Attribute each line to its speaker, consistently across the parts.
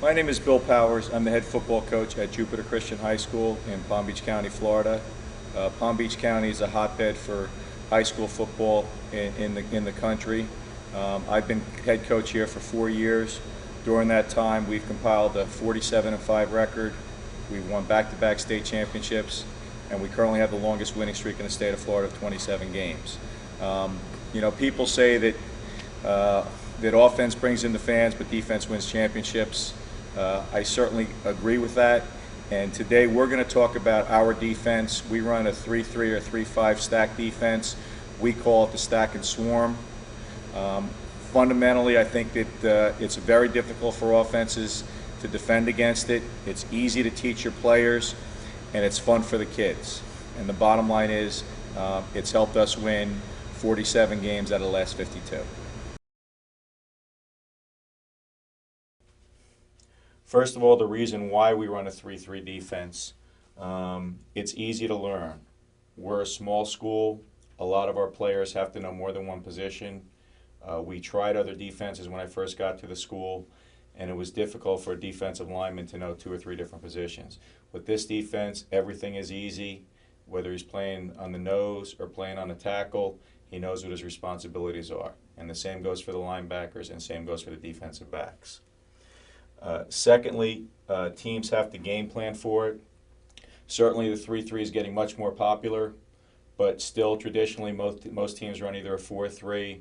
Speaker 1: My name is Bill Powers. I'm the head football coach at Jupiter Christian High School in Palm Beach County, Florida. Palm Beach County is a hotbed for high school football in the country. I've been head coach here for 4 years. During that time, we've compiled a 47-5 record. We've won back-to-back state championships, and we currently have the longest winning streak in the state of Florida of 27 games. People say that that offense brings in the fans, but defense wins championships. I certainly agree with that. And today we're going to talk about our defense. We run a 3-3 or 3-5 stack defense. We call it the stack and swarm. Fundamentally, I think that it's very difficult for offenses to defend against it. It's easy to teach your players, and it's fun for the kids. And the bottom line is, it's helped us win 47 games out of the last 52. First of all, the reason why we run a 3-3 defense, it's easy to learn. We're a small school. A lot of our players have to know more than one position. We tried other defenses when I first got to the school, and it was difficult for a defensive lineman to know 2 or 3 different positions. With this defense, everything is easy. Whether he's playing on the nose or playing on the tackle, he knows what his responsibilities are. And the same goes for the linebackers, and same goes for the defensive backs. Secondly, teams have to game plan for it. Certainly the 3-3 is getting much more popular, but still traditionally most teams run either a 4-3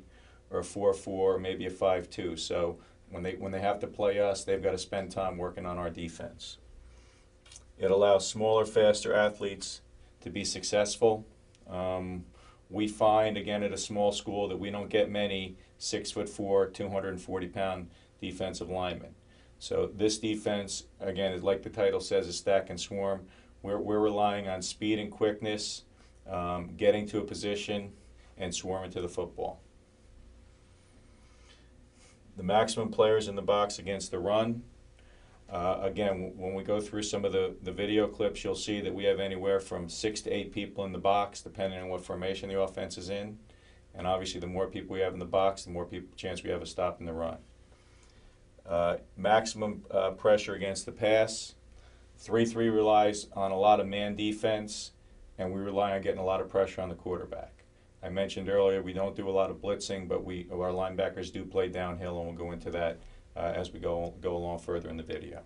Speaker 1: or a 4-4 or maybe a 5-2. So when they have to play us, they've got to spend time working on our defense. It allows smaller, faster athletes to be successful. We find, again, at a small school that we don't get many 6'4", 240-pound defensive linemen. So this defense, again, like the title says, is stack and swarm. We're relying on speed and quickness, getting to a position, and swarming to the football. The maximum players in the box against the run. Again, when we go through some of the video clips, you'll see that we have anywhere from 6 to 8 people in the box, depending on what formation the offense is in. And obviously, the more people we have in the box, the more chance we have of stopping the run. Maximum pressure against the pass. 3-3 relies on a lot of man defense, and we rely on getting a lot of pressure on the quarterback. I mentioned earlier we don't do a lot of blitzing, but our linebackers do play downhill, and we'll go into that as we go along further in the video.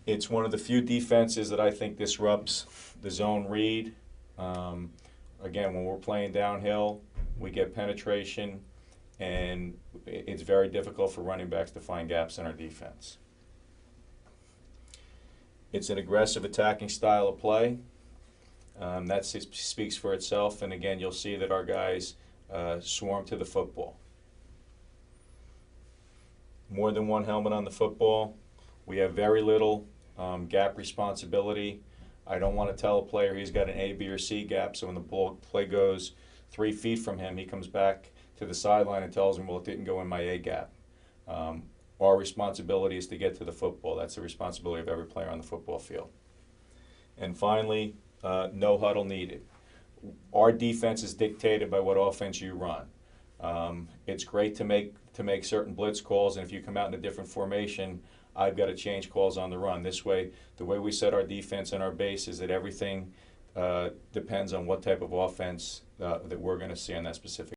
Speaker 1: It's one of the few defenses that I think disrupts the zone read. Again, when we're playing downhill, we get penetration, and it's very difficult for running backs to find gaps in our defense. It's an aggressive attacking style of play. That speaks for itself, and again, you'll see that our guys swarm to the football. More than one helmet on the football. We have very little gap responsibility. I don't want to tell a player he's got an A, B, or C gap, so when the play goes 3 feet from him, he comes back to the sideline and tells him, well, it didn't go in my A gap. Our responsibility is to get to the football. That's the responsibility of every player on the football field. And finally, no huddle needed. Our defense is dictated by what offense you run. It's great to make certain blitz calls, and if you come out in a different formation, I've got to change calls on the run. This way, the way we set our defense and our base is that everything depends on what type of offense that we're going to see on that specific